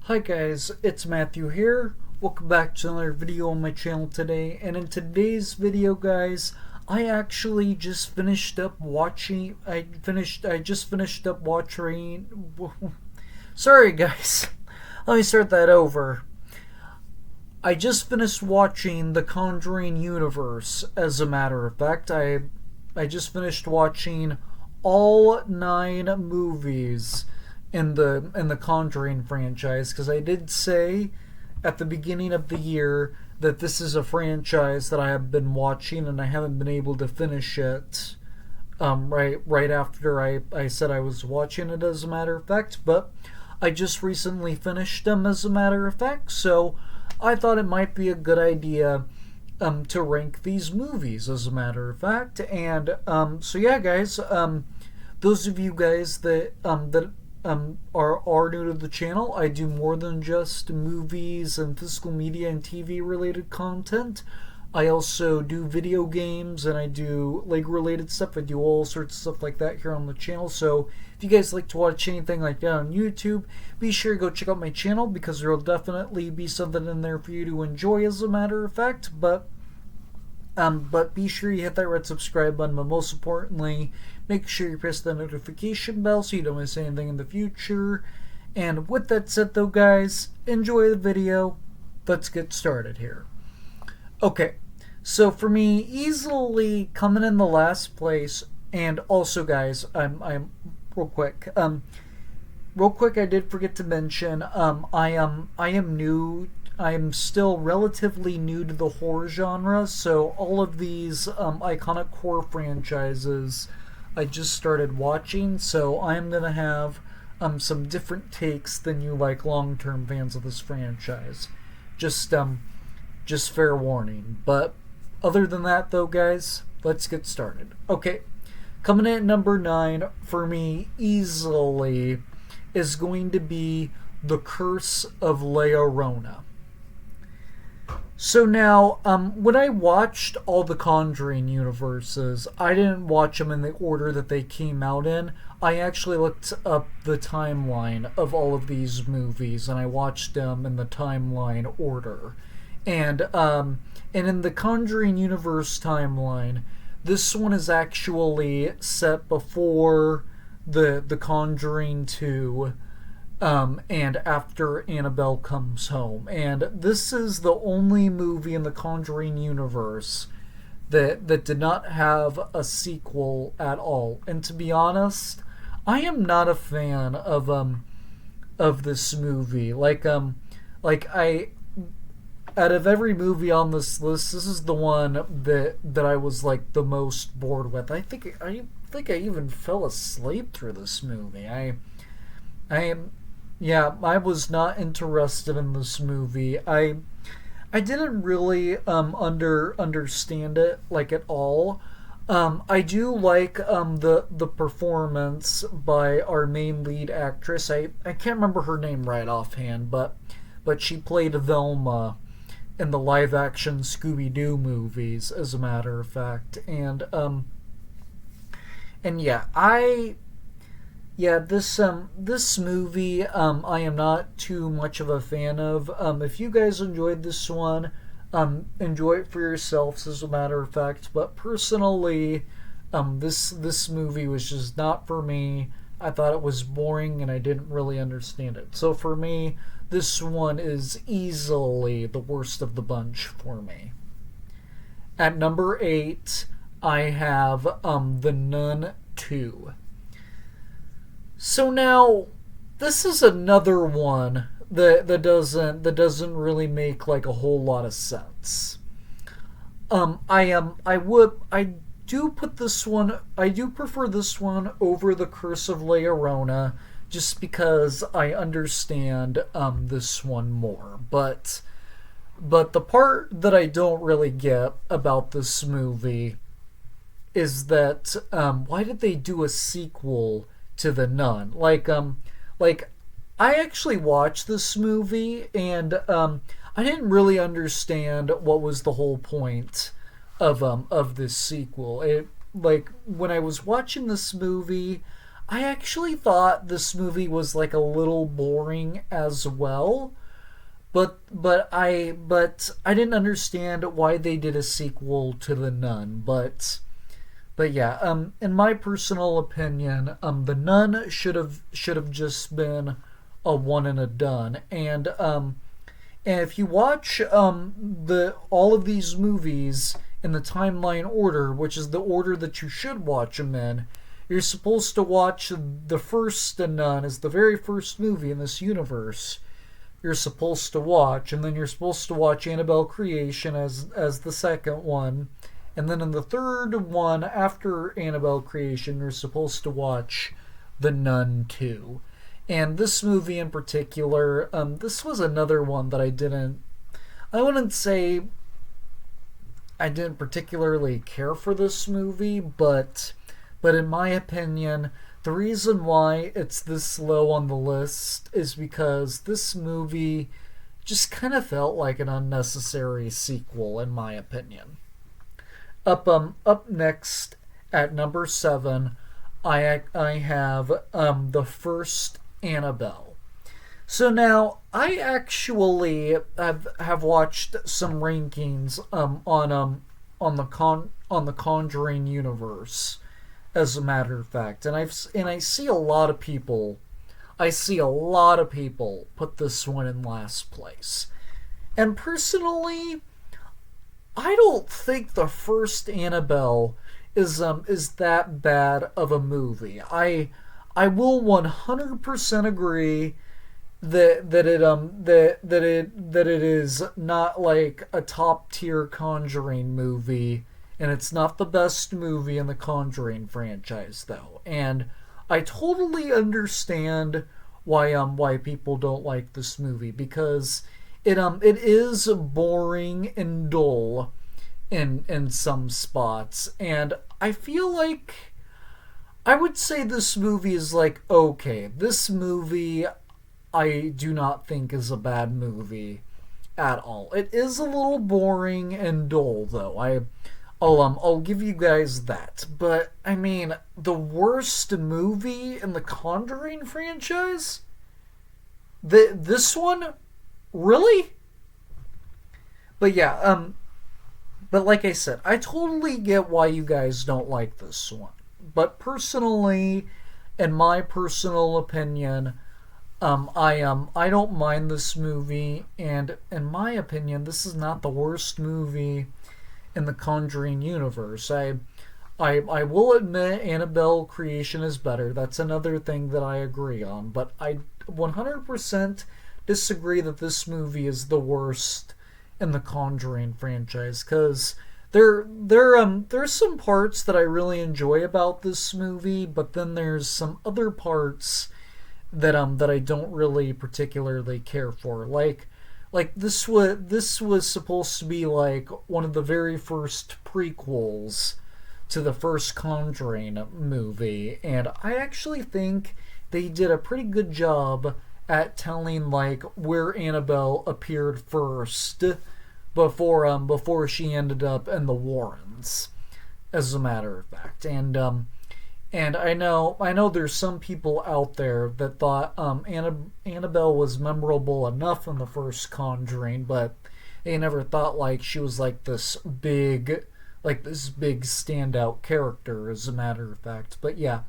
Hi guys, it's Matthew here. Welcome back to another video on my channel today. And in today's video, guys, I actually just finished up watching. I just finished up watching. Sorry, guys. Let me start that over. I just finished watching the Conjuring universe. As a matter of fact, I just finished watching all 9 movies in the Conjuring franchise, because I did say at the beginning of the year that this is a franchise that I have been watching and I haven't been able to finish it right after I said I was watching it, as a matter of fact. But I just recently finished them, as a matter of fact, so I thought it might be a good idea to rank these movies, as a matter of fact. And so yeah, guys, those of you guys that are new to the channel, I do more than just movies and physical media and TV related content. I also do video games and I do Lego related stuff. I do all sorts of stuff like that here on the channel. So if you guys like to watch anything like that on YouTube, be sure to go check out my channel, because there will definitely be something in there for you to enjoy, as a matter of fact. But be sure you hit that red subscribe button, but most importantly, make sure you press the notification bell so you don't miss anything in the future. And with that said, though, guys, enjoy the video. Let's get started here. Okay, so for me, easily coming in the last place, and also, guys, I'm real quick. I did forget to mention, I am new. I am still relatively new to the horror genre, so all of these iconic horror franchises I just started watching, so I'm gonna have some different takes than you like long-term fans of this franchise. Just fair warning. But other than that, though, guys, let's get started. Okay, coming in at number 9 for me easily is going to be The Curse of La Llorona. So now, when I watched all the Conjuring universes, I didn't watch them in the order that they came out in. I actually looked up the timeline of all of these movies, and I watched them in the timeline order. And in the Conjuring universe timeline, this one is actually set before the Conjuring 2. And after Annabelle comes home. And this is the only movie in the Conjuring universe that did not have a sequel at all. And to be honest, I am not a fan of this movie. I out of every movie on this list, this is the one that I was like the most bored with. I think I even fell asleep through this movie. I was not interested in this movie. I didn't really understand it like at all. I do like the performance by our main lead actress. I can't remember her name right offhand, but she played Velma in the live action Scooby-Doo movies, as a matter of fact. And this movie, I am not too much of a fan of. If you guys enjoyed this one, enjoy it for yourselves, as a matter of fact. But personally, this movie was just not for me. I thought it was boring and I didn't really understand it. So for me, this one is easily the worst of the bunch for me. At number 8, I have The Nun 2. So now, this is another one that doesn't really make like a whole lot of sense. I do prefer this one over The Curse of La Llorona, just because I understand this one more. But the part that I don't really get about this movie is that why did they do a sequel to The Nun? I actually watched this movie, and I didn't really understand what was the whole point of this sequel. When I was watching this movie, I actually thought this movie was like a little boring as well. But I didn't understand why they did a sequel to The Nun. But yeah, in my personal opinion, The Nun should have just been a one and a done. And if you watch the all of these movies in the timeline order, which is the order that you should watch them in, you're supposed to watch the first The Nun as the very first movie in this universe you're supposed to watch, and then you're supposed to watch Annabelle Creation as the second one, and then in the third one after Annabelle Creation, you're supposed to watch The Nun 2. And this movie in particular, this was another one that I wouldn't say I didn't particularly care for this movie, but in my opinion, the reason why it's this low on the list is because this movie just kind of felt like an unnecessary sequel, in my opinion. Up next at number 7, I have the first Annabelle. So now I actually have watched some rankings on the Conjuring universe, as a matter of fact, and I see I see a lot of people put this one in last place. And personally, I don't think the first Annabelle is that bad of a movie. I will 100% agree that it is not like a top tier Conjuring movie, and it's not the best movie in the Conjuring franchise though. And I totally understand why people don't like this movie, because it is boring and dull in some spots, and I feel like I would say this movie is like okay. This movie I do not think is a bad movie at all. It is a little boring and dull though. I'll give you guys that. But I mean, the worst movie in the Conjuring franchise? This one? Really? But yeah, but like I said, I totally get why you guys don't like this one. But personally, in my personal opinion, I don't mind this movie, and in my opinion, this is not the worst movie in the Conjuring universe. I will admit Annabelle Creation is better. That's another thing that I agree on, but I 100% disagree that this movie is the worst in the Conjuring franchise, because there's some parts that I really enjoy about this movie, but then there's some other parts that I don't really particularly care for. Like this was supposed to be like one of the very first prequels to the first Conjuring movie, and I actually think they did a pretty good job at telling like where Annabelle appeared first before she ended up in the Warrens, as a matter of fact. And I know there's some people out there that thought Annabelle was memorable enough in the first Conjuring, but they never thought like she was like this big standout character, as a matter of fact. But yeah,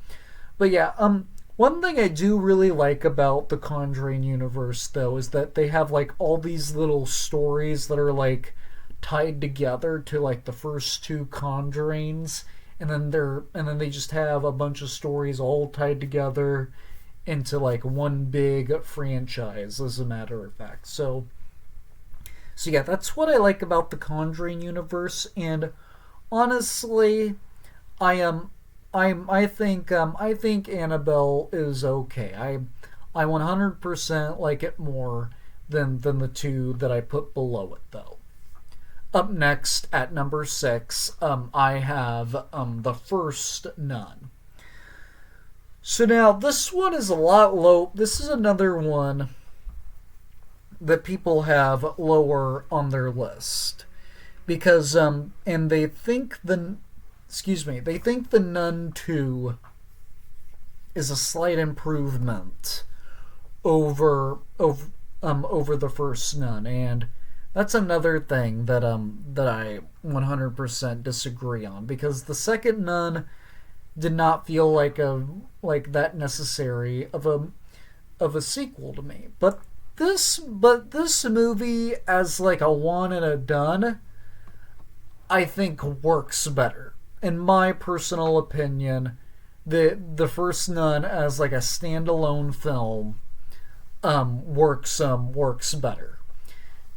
one thing I do really like about the Conjuring universe though is that they have like all these little stories that are like tied together to like the first two Conjurings, and then they just have a bunch of stories all tied together into like one big franchise, as a matter of fact. So yeah, that's what I like about the Conjuring universe. And honestly, I think Annabelle is okay. I 100% like it more than the two that I put below it though. Up next at number 6, I have the first Nun. So now this one is a lot low. This is another one that people have lower on their list because and they think the Nun 2 is a slight improvement over the first Nun, and that's another thing that I 100% disagree on, because the second Nun did not feel like that necessary of a sequel to me. But this movie, as like a one and a done, I think works better. In my personal opinion, the first Nun as like a standalone film works better,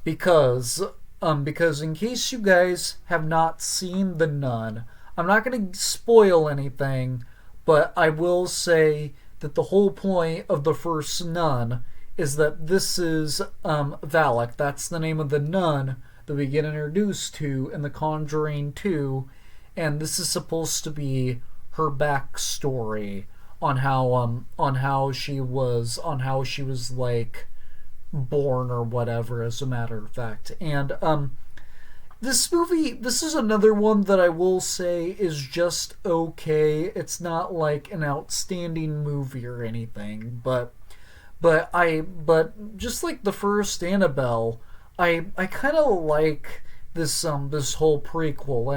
because in case you guys have not seen The Nun, I'm not going to spoil anything, but I will say that the whole point of the first Nun is that this is Valak. That's the name of the nun that we get introduced to in The Conjuring 2, and this is supposed to be her backstory on how she was like born or whatever, as a matter of fact. And this movie, this is another one that I will say is just okay. It's not like an outstanding movie or anything, but just like the first Annabelle, I kind of like this whole prequel,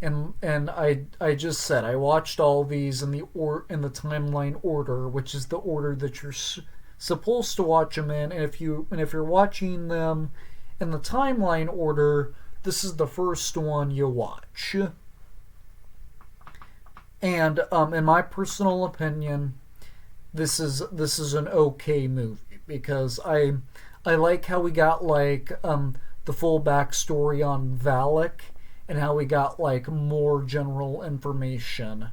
and I just said I watched all these in the timeline order, which is the order that you're supposed to watch them in. And if you're watching them in the timeline order, this is the first one you watch. And in my personal opinion, this is an okay movie, because I like how we got like the full backstory on Valak, and how we got like more general information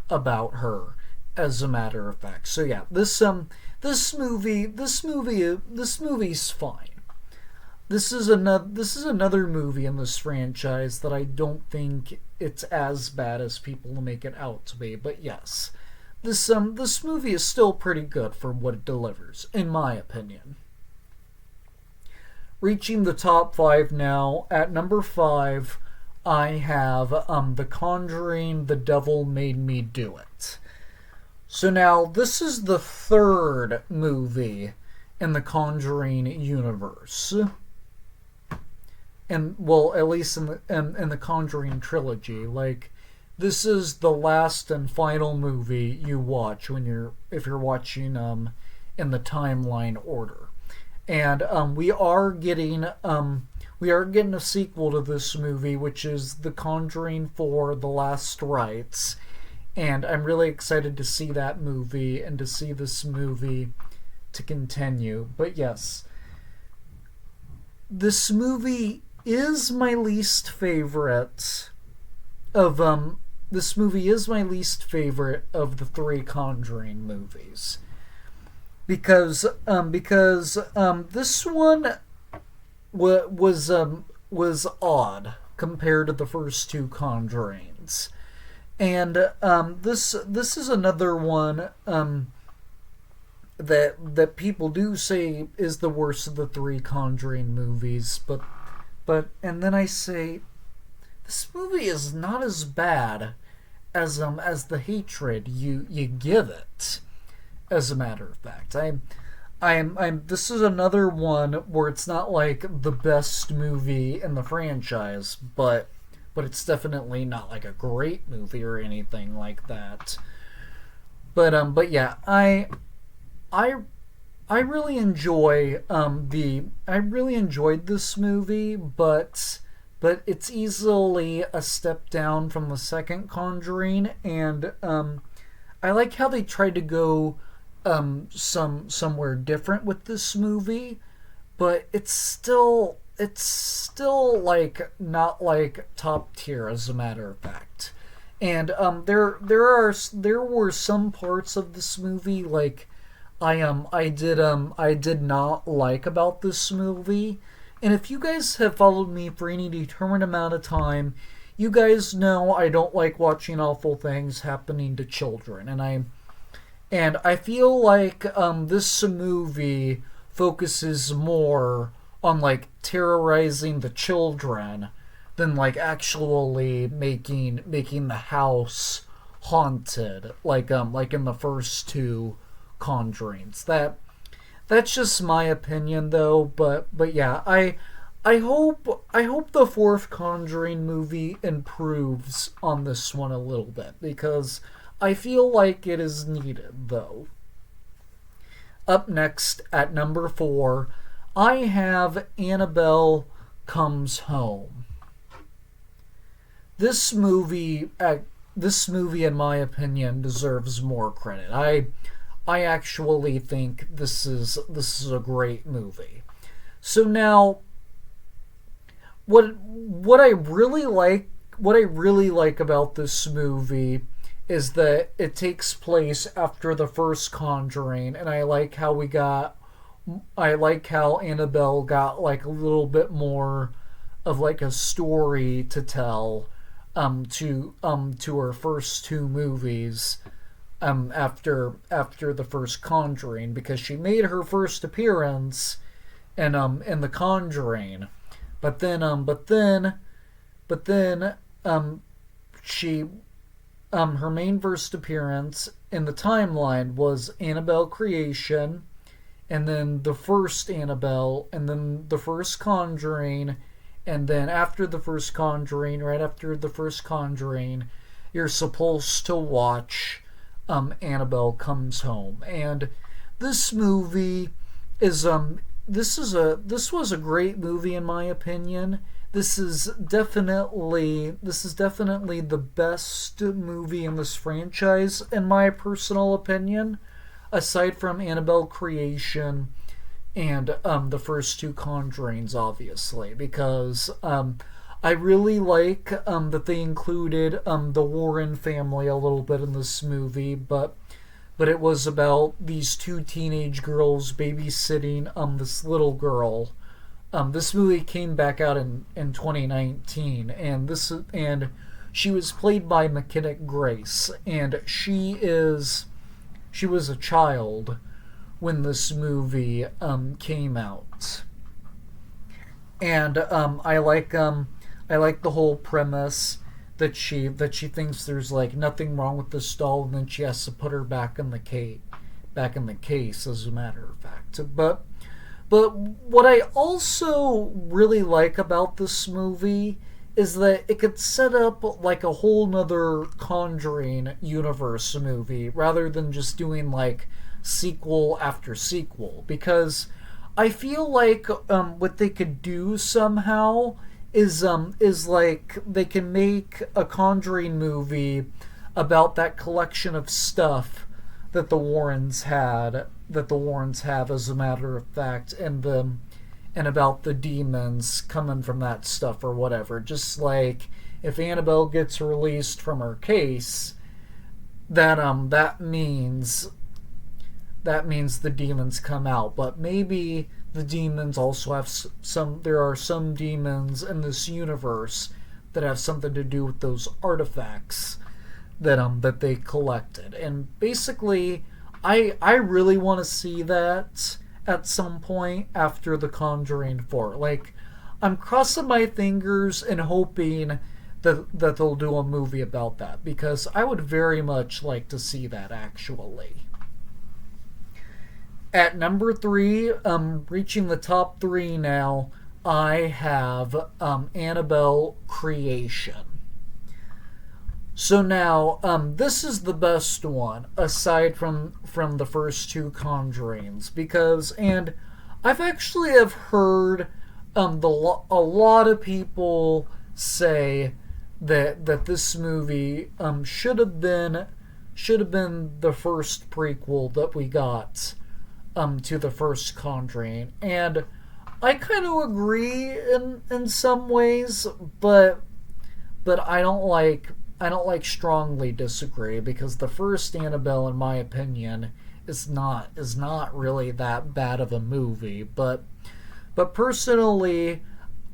about her, as a matter of fact. So yeah, this movie's fine. This is another movie in this franchise that I don't think it's as bad as people make it out to be. But yes, this movie is still pretty good for what it delivers, in my opinion. Reaching the top 5 now. At number 5, I have The Conjuring, The Devil Made Me Do It. So now, this is the third movie in the Conjuring universe. And, well, at least in the Conjuring trilogy. Like, this is the last and final movie you watch if you're watching in the timeline order. And we are getting a sequel to this movie, which is The Conjuring 4: The Last Rites. And I'm really excited to see that movie and to see this movie to continue. But yes, this movie is my least favorite of the 3 Conjuring movies. Because this one was odd compared to the first 2 Conjurings. And this is another one that people do say is the worst of the 3 Conjuring movies, but and then I say this movie is not as bad as the hatred you give it. As a matter of fact, this is another one where it's not like the best movie in the franchise, but it's definitely not like a great movie or anything like that. But yeah, I really enjoyed this movie, but it's easily a step down from the second Conjuring, and I like how they tried to go somewhere different with this movie, but it's still like not like top tier, as a matter of fact. And there were some parts of this movie like I did not like about this movie. And if you guys have followed me for any determined amount of time, you guys know I don't like watching awful things happening to children, and I feel like this movie focuses more on like terrorizing the children than like actually making the house haunted, like in the first two Conjurings. That's just my opinion, though. But yeah, I hope the fourth Conjuring movie improves on this one a little bit, because I feel like it is needed, though. Up next at number 4, I have Annabelle Comes Home. This movie, in my opinion, deserves more credit. I actually think this is a great movie. So now, what I really like about this movie is that it takes place after the first Conjuring, and I like how Annabelle got like a little bit more of like a story to tell to her first two movies after the first Conjuring, because she made her first appearance in The Conjuring, but then she her main first appearance in the timeline was Annabelle Creation, and then the first Annabelle, and then the first Conjuring, and then after the first Conjuring, right after the first Conjuring, you're supposed to watch Annabelle Comes Home. And this movie is this was a great movie in my opinion. This is definitely the best movie in this franchise in my personal opinion, aside from Annabelle Creation and the first two Conjurings, obviously, because I really like that they included the Warren family a little bit in this movie, but it was about these two teenage girls babysitting this little girl. This movie came back out in 2019, and she was played by McKinnon Grace, and she was a child when this movie came out. And I like the whole premise that she thinks there's like nothing wrong with this doll, and then she has to put her back in the case, as a matter of fact. But what I also really like about this movie is that it could set up like a whole nother Conjuring universe movie, rather than just doing like sequel after sequel, because I feel like what they could do somehow is like they can make a Conjuring movie about that collection of stuff that the Warrens have, as a matter of fact, and about the demons coming from that stuff or whatever. Just like if Annabelle gets released from her case, that means the demons come out. But maybe the demons also have there are some demons in this universe that have something to do with those artifacts that they collected. And basically, I really want to see that at some point after The Conjuring 4. Like, I'm crossing my fingers and hoping that they'll do a movie about that, because I would very much like to see that, actually. At number 3, reaching the top 3 now, I have Annabelle Creation. So now, this is the best one, aside from the first two Conjurings, and I've actually heard a lot of people say that this movie should have been the first prequel that we got to the first Conjuring, and I kind of agree in some ways, but I don't strongly disagree, because the first Annabelle, in my opinion, is not really that bad of a movie. But personally,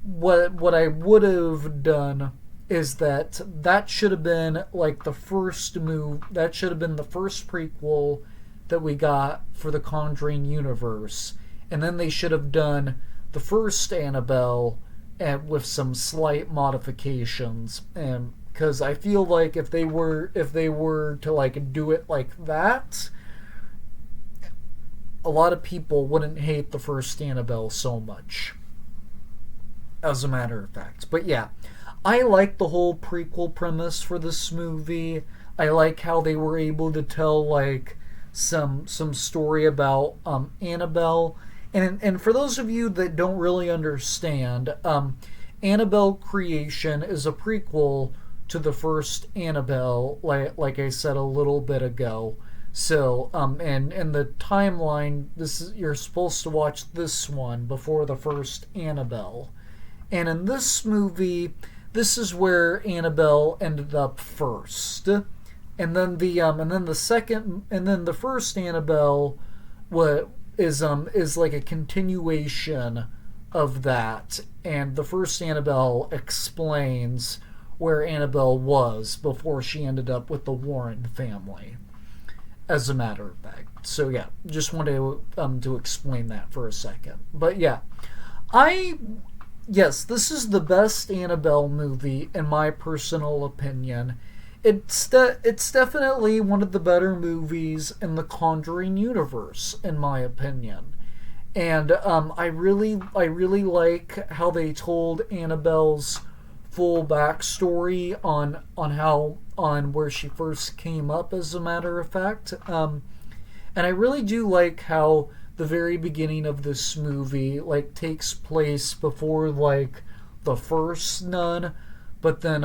what I would have done is that should have been like the first that should have been the first prequel that we got for the Conjuring universe, and then they should have done the first Annabelle with some slight modifications, and because I feel like if they were to like do it like that, a lot of people wouldn't hate the first Annabelle so much, as a matter of fact. But yeah, I like the whole prequel premise for this movie. I like how they were able to tell like some story about Annabelle. And for those of you that don't really understand, Annabelle Creation is a prequel to the first Annabelle, like I said a little bit ago. So, and in the timeline, you're supposed to watch this one before the first Annabelle. And in this movie, this is where Annabelle ended up first. And then the first Annabelle is like a continuation of that, and the first Annabelle explains where Annabelle was before she ended up with the Warren family, as a matter of fact. So yeah, just wanted to explain that for a second. But yeah, yes, this is the best Annabelle movie in my personal opinion. It's definitely one of the better movies in the Conjuring universe, in my opinion. And I really like how they told Annabelle's full backstory on where she first came up, as a matter of fact. And I really do like how the very beginning of this movie like takes place before like the first nun. But then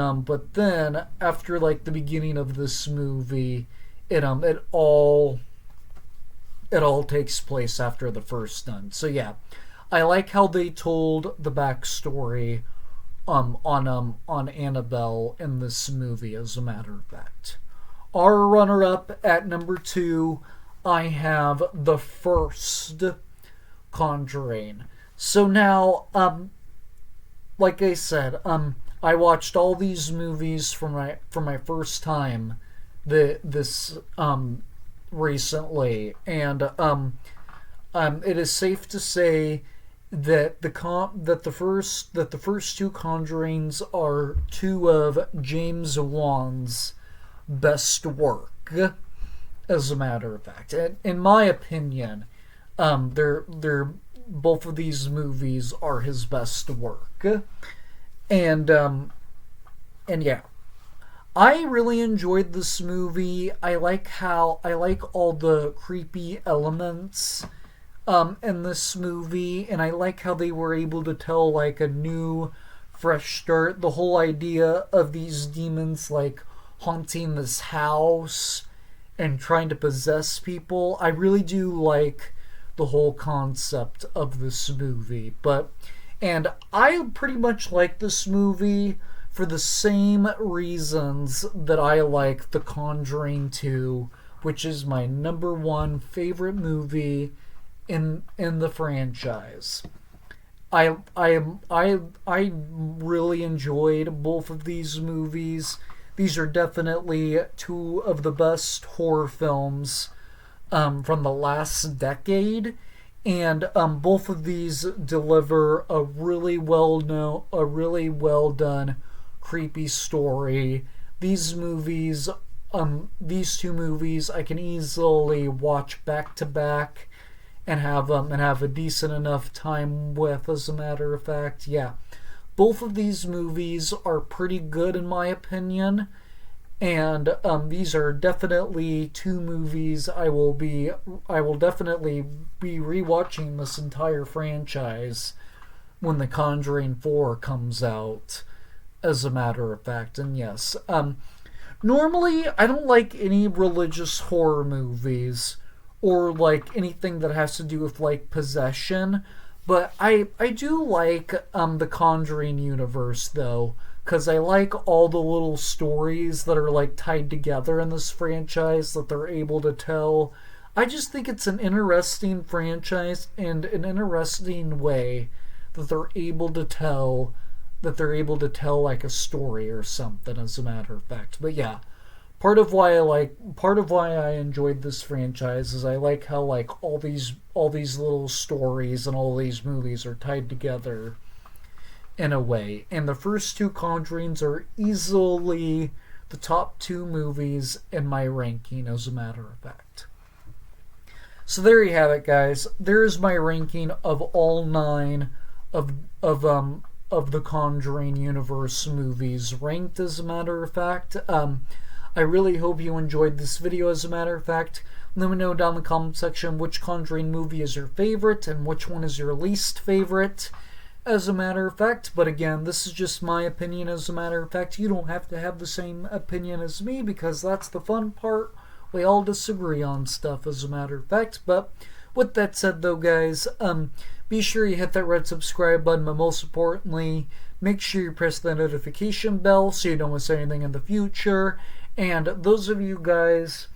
after like the beginning of this movie, it all takes place after the first nun. So yeah, I like how they told the backstory on Annabelle in this movie, as a matter of fact. Our runner-up at number 2, I have the first Conjuring. So now, like I said, I watched all these movies for my first time this recently, and it is safe to say that the first two Conjurings are two of James Wan's best work, as a matter of fact. And in my opinion, they're both of these movies are his best work. And yeah, I really enjoyed this movie. I like all the creepy elements in this movie, and I like how they were able to tell like a new, fresh start. The whole idea of these demons like haunting this house and trying to possess people. I really do like the whole concept of this movie, and I pretty much like this movie for the same reasons that I like The Conjuring 2, which is my number 1 favorite movie in the franchise. I really enjoyed both of these movies. These are definitely two of the best horror films from the last decade. And both of these deliver a really well done, creepy story. These two movies, I can easily watch back to back, and have a decent enough time with. As a matter of fact, yeah, both of these movies are pretty good in my opinion. And these are definitely two movies I will definitely be rewatching this entire franchise when The Conjuring 4 comes out, as a matter of fact. And yes, normally I don't like any religious horror movies or like anything that has to do with like possession, but I do like the Conjuring universe though, because I like all the little stories that are like tied together in this franchise that they're able to tell. I just think it's an interesting franchise and an interesting way that they're able to tell like a story or something, as a matter of fact. But yeah, part of why I enjoyed this franchise is I like how like all these little stories and all these movies are tied together in a way. And the first two Conjurings are easily the top two movies in my ranking, as a matter of fact. So there you have it, guys. There's my ranking of all 9 of the Conjuring universe movies, ranked, as a matter of fact. I really hope you enjoyed this video, as a matter of fact. Let me know down in the comment section which Conjuring movie is your favorite and which one is your least favorite, as a matter of fact. But again, this is just my opinion, as a matter of fact. You don't have to have the same opinion as me, because that's the fun part. We all disagree on stuff, as a matter of fact. But with that said, though, guys, be sure you hit that red subscribe button, but most importantly, make sure you press the notification bell so you don't miss anything in the future. And those of you guys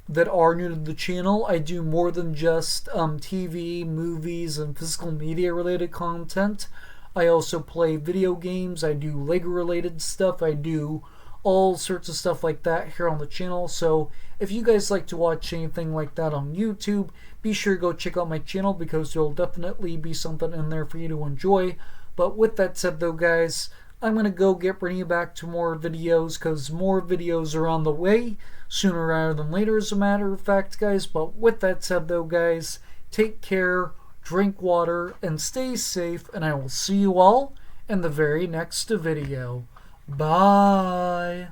that are new to the channel, I do more than just TV, movies, and physical media related content. I also play video games, I do Lego related stuff, I do all sorts of stuff like that here on the channel. So if you guys like to watch anything like that on YouTube, be sure to go check out my channel, because there'll definitely be something in there for you to enjoy. But with that said, though, guys, I'm going to go bring you back to more videos, because more videos are on the way sooner rather than later, as a matter of fact, guys. But with that said, though, guys, take care, drink water, and stay safe, and I will see you all in the very next video. Bye.